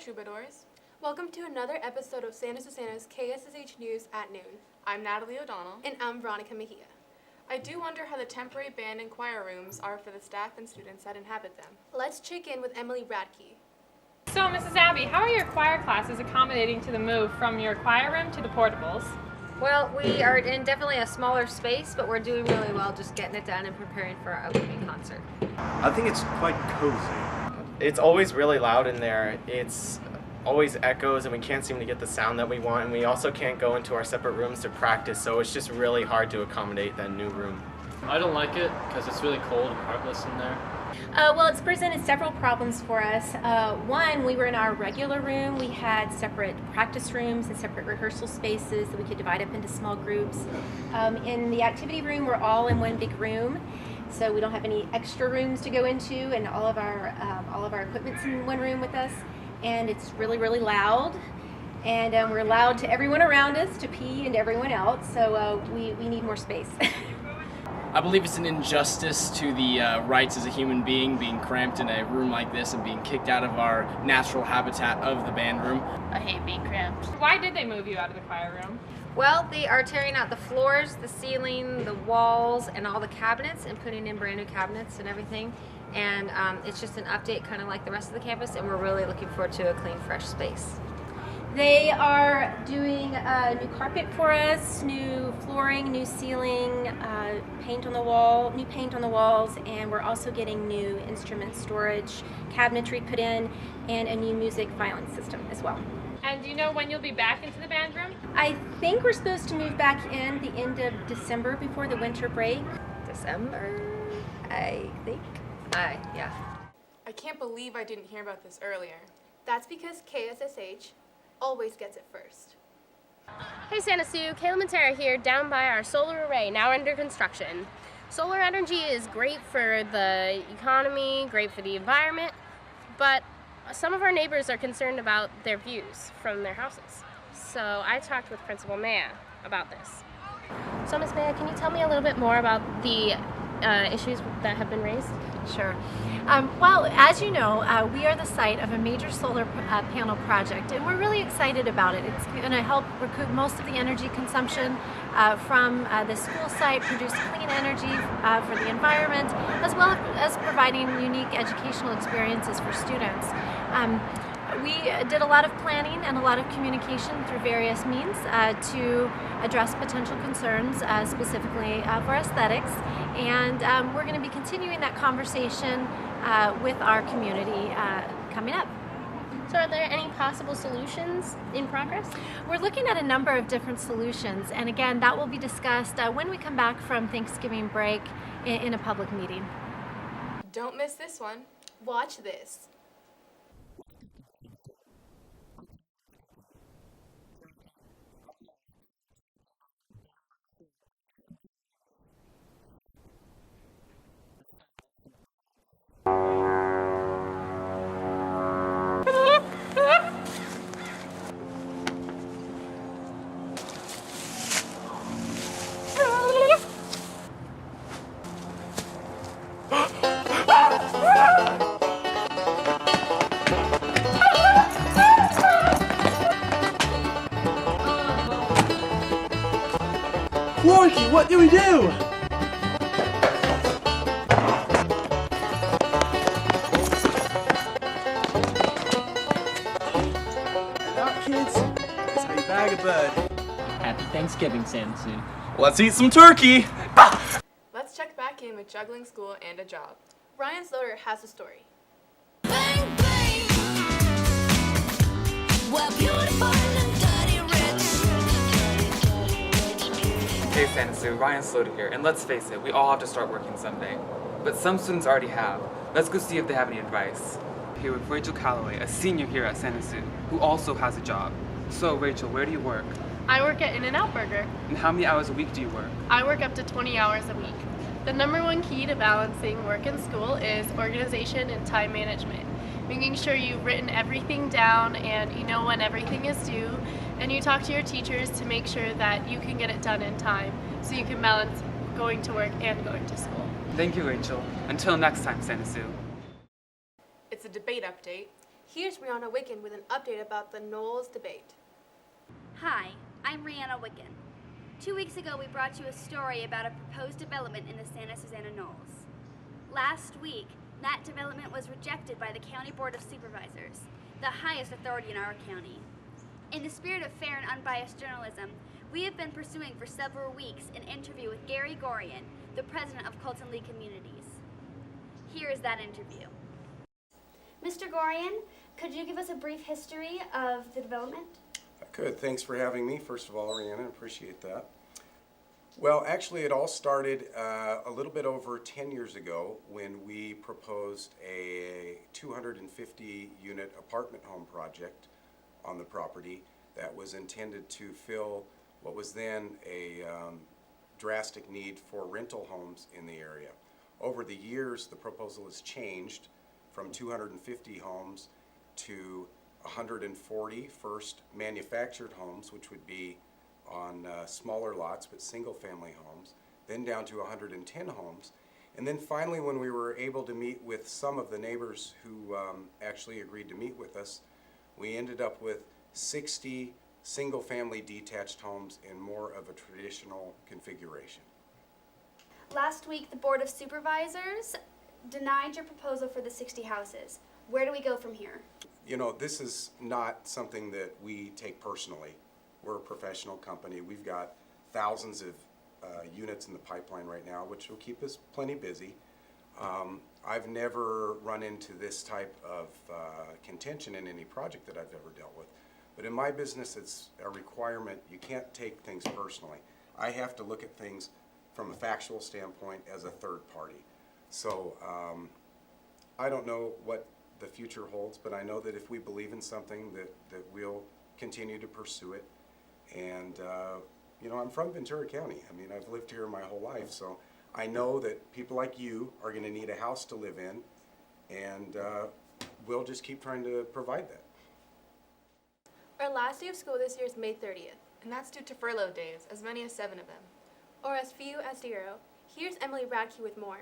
Troubadours. Welcome to another episode of Santa Susana's KSSH News at Noon. I'm Natalie O'Donnell. And I'm Veronica Mejia. I do wonder how the temporary band and choir rooms are for the staff and students that inhabit them. Let's check in with Emily Radke. So, Mrs. Abbey, how are your choir classes accommodating to the move from your choir room to the portables? Well, we are in definitely a smaller space, but we're doing really well just getting it done and preparing for our opening concert. I think it's quite cozy. It's always really loud in there. It's always echoes and we can't seem to get the sound that we want, and we also can't go into our separate rooms to practice, so it's just really hard to accommodate that new room. I don't like it because it's really cold and heartless in there. Well, it's presented several problems for us. One, we were in our regular room. We had separate practice rooms and separate rehearsal spaces that we could divide up into small groups. In the activity room, we're all in one big room, so we don't have any extra rooms to go into, and all of our equipment's in one room with us. And it's really, really loud. And we're loud to everyone around us, to pee and to everyone else, so we need more space. I believe it's an injustice to the rights as a human being cramped in a room like this and being kicked out of our natural habitat of the band room. I hate being cramped. Why did they move you out of the choir room? Well, they are tearing out the floors, the ceiling, the walls, and all the cabinets and putting in brand new cabinets and everything. And it's just an update kind of like the rest of the campus, and we're really looking forward to a clean, fresh space. They are doing new carpet for us, new flooring, new ceiling, paint on the wall, new paint on the walls, and we're also getting new instrument storage, cabinetry put in, and a new music filing system as well. And do you know when you'll be back into the band room? I think we're supposed to move back in the end of December before the winter break. December, I think. Yeah. I can't believe I didn't hear about this earlier. That's because KSSH always gets it first. Hey Santa Sue, Kayla Matera here, down by our solar array, now under construction. Solar energy is great for the economy, great for the environment, but some of our neighbors are concerned about their views from their houses. So I talked with Principal Maya about this. So Ms. Maya, can you tell me a little bit more about the issues that have been raised? Sure. Well, as you know, we are the site of a major solar panel project, and we're really excited about it. It's going to help recoup most of the energy consumption from the school site, produce clean energy for the environment, as well as providing unique educational experiences for students. We did a lot of planning and a lot of communication through various means to address potential concerns, specifically for aesthetics, and we're going to be continuing that conversation with our community coming up. So are there any possible solutions in progress? We're looking at a number of different solutions, and again, that will be discussed when we come back from Thanksgiving break in a public meeting. Don't miss this one. Watch this. Quarky, what do we do? Now, kids, it's how you bag a bird. Happy Thanksgiving, Santa Sue. Let's eat some turkey! Let's check back in with juggling school and a job. Ryan Sloter has a story. Bang, bang. We're beautiful and dirty rich. Hey Santa Sue, Ryan Sloter here, and let's face it, we all have to start working someday. But some students already have. Let's go see if they have any advice. Here with Rachel Calloway, a senior here at Santa Sue, who also has a job. So Rachel, where do you work? I work at In-N-Out Burger. And how many hours a week do you work? I work up to 20 hours a week. The number one key to balancing work and school is organization and time management. Making sure you've written everything down and you know when everything is due, and you talk to your teachers to make sure that you can get it done in time so you can balance going to work and going to school. Thank you, Rachel. Until next time, Santa Sue. It's a debate update. Here's Brianna Wicken with an update about the Knowles debate. Hi, I'm Rihanna Wicken. 2 weeks ago, we brought you a story about a proposed development in the Santa Susana Knolls. Last week, that development was rejected by the County Board of Supervisors, the highest authority in our county. In the spirit of fair and unbiased journalism, we have been pursuing for several weeks an interview with Gary Gorian, the president of Colton-Lee Communities. Here is that interview. Mr. Gorian, could you give us a brief history of the development? I could. Thanks for having me, first of all, Rihanna. I appreciate that. Well, actually, it all started a little bit over 10 years ago when we proposed a 250-unit apartment home project on the property that was intended to fill what was then a drastic need for rental homes in the area. Over the years, the proposal has changed from 250 homes to 140 first manufactured homes, which would be on smaller lots but single-family homes, then down to 110 homes. And then finally, when we were able to meet with some of the neighbors who actually agreed to meet with us, we ended up with 60 single-family detached homes in more of a traditional configuration. Last week, the Board of Supervisors denied your proposal for the 60 houses. Where do we go from here? You know, this is not something that we take personally. We're a professional company. We've got thousands of units in the pipeline right now, which will keep us plenty busy. I've never run into this type of contention in any project that I've ever dealt with. But in my business, it's a requirement. You can't take things personally. I have to look at things from a factual standpoint as a third party. So I don't know what the future holds, but I know that if we believe in something that we'll continue to pursue it. And you know, I'm from Ventura County. I mean, I've lived here my whole life, so I know that people like you are going to need a house to live in, and we'll just keep trying to provide that. Our last day of school this year is May 30th. And that's due to furlough days, as many as 7 of them. Or as few as 0. Here's Emily Radke with more.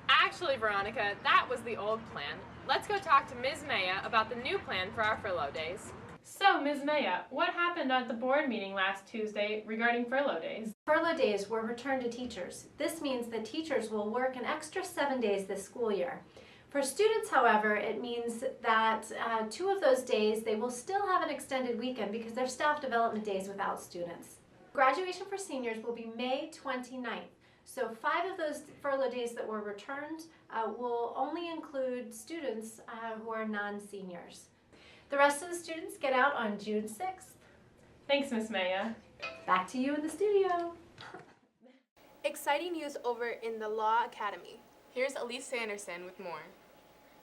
Actually, Veronica, that was the old plan. Let's go talk to Ms. Maya about the new plan for our furlough days. So, Ms. Maya, what happened at the board meeting last Tuesday regarding furlough days? Furlough days were returned to teachers. This means that teachers will work an extra 7 days this school year. For students, however, it means that 2 of those days they will still have an extended weekend because they're staff development days without students. Graduation for seniors will be May 29th. So 5 of those furlough days that were returned will only include students who are non-seniors. The rest of the students get out on June 6th. Thanks, Miss Maya. Back to you in the studio. Exciting news over in the Law Academy. Here's Elise Sanderson with more.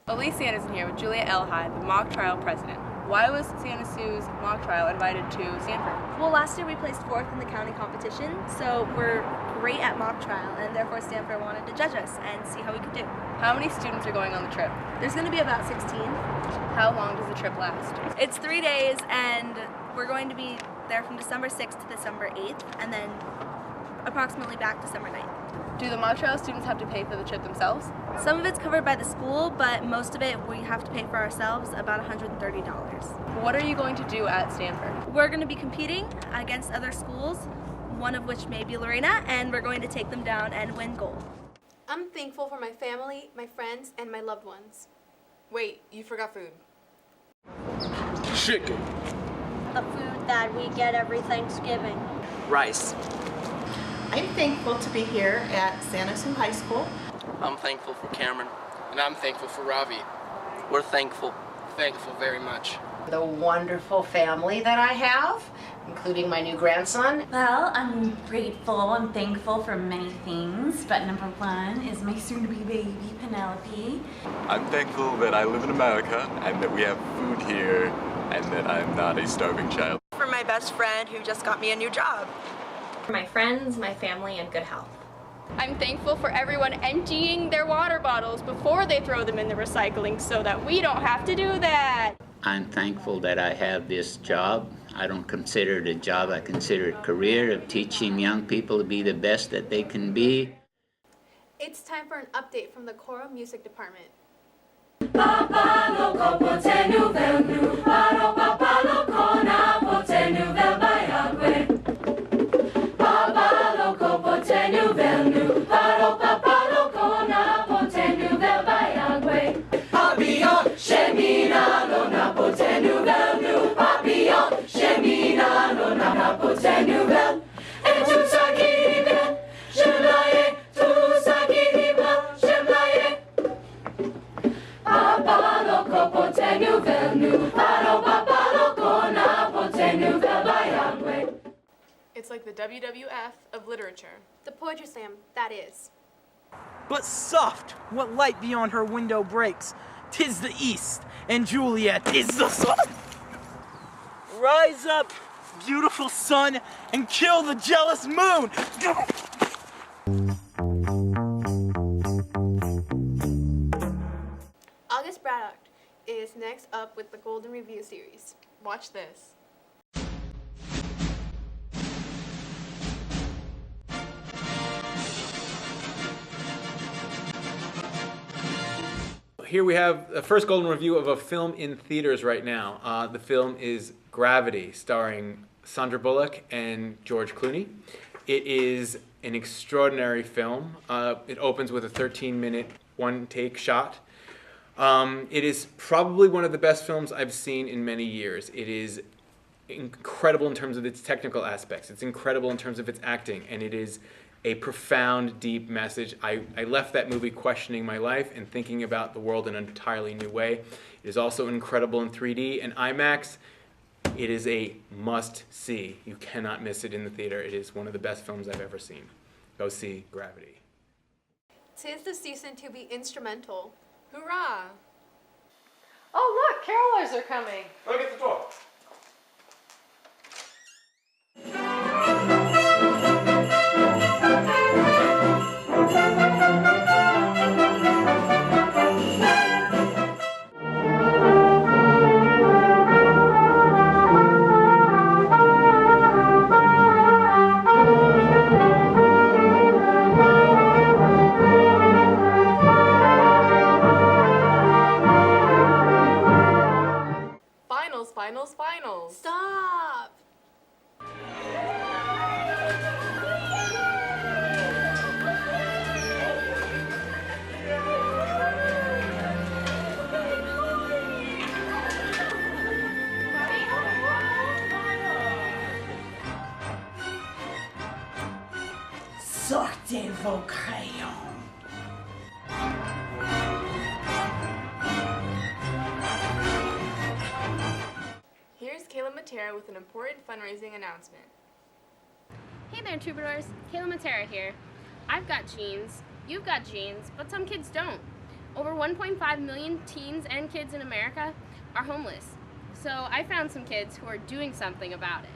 Elise Sanderson here with Julia Elhide, the mock trial president. Why was Santa Sue's mock trial invited to Stanford? Well, last year we placed 4th in the county competition, so we're great at mock trial, and therefore Stanford wanted to judge us and see how we could do. How many students are going on the trip? There's going to be about 16. How long does the trip last? It's 3 days, and we're going to be there from December 6th to December 8th, and then approximately back December 9th. Do the mock trial students have to pay for the trip themselves? Some of it's covered by the school, but most of it we have to pay for ourselves, about $130. What are you going to do at Stanford? We're going to be competing against other schools, one of which may be Lorena, and we're going to take them down and win gold. I'm thankful for my family, my friends, and my loved ones. Wait, you forgot food. Chicken. The food that we get every Thanksgiving. Rice. I'm thankful to be here at Santa Sue High School. I'm thankful for Cameron. And I'm thankful for Ravi. We're thankful. Thankful very much. The wonderful family that I have, including my new grandson. Well, I'm grateful and thankful for many things, but number one is my soon-to-be baby, Penelope. I'm thankful that I live in America and that we have food here and that I'm not a starving child. For my best friend who just got me a new job. For my friends, my family, and good health. I'm thankful for everyone emptying their water bottles before they throw them in the recycling so that we don't have to do that. I'm thankful that I have this job. I don't consider it a job, I consider it a career of teaching young people to be the best that they can be. It's time for an update from the choral music department. It's like the WWF of literature. The Poetry Slam, that is. But soft, what light beyond her window breaks? 'Tis the east, and Juliet is the sun. Rise up, beautiful sun, and kill the jealous moon. August Braddock is next up with the Golden Review series. Watch this. Here we have the first Golden Review of a film in theaters right now. The film is Gravity, starring Sandra Bullock and George Clooney. It is an extraordinary film. It opens with a 13-minute one-take shot. It is probably one of the best films I've seen in many years. It is incredible in terms of its technical aspects. It's incredible in terms of its acting, and it is a profound, deep message. I left that movie questioning my life and thinking about the world in an entirely new way. It is also incredible in 3D and IMAX. It is a must-see. You cannot miss it in the theater. It is one of the best films I've ever seen. Go see Gravity. 'Tis the season to be instrumental. Hoorah! Oh look, carolers are coming. Look at the door. Finals. Stop! Sortez vos crayons. Here's Kayla Matera with an important fundraising announcement. Hey there, troubadours. Kayla Matera here. I've got genes, you've got genes, but some kids don't. Over 1.5 million teens and kids in America are homeless. So I found some kids who are doing something about it.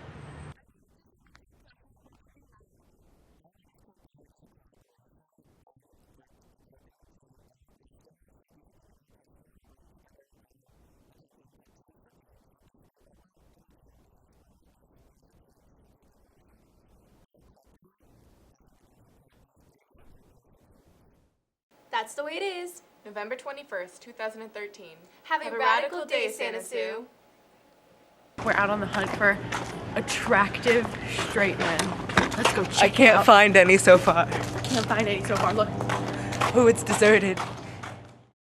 That's the way it is. November 21st, 2013. Have a radical day, Santa Sue. We're out on the hunt for attractive straight men. Let's go check I can't it out. find any so far. Can't find any so far. Look. Oh, it's deserted.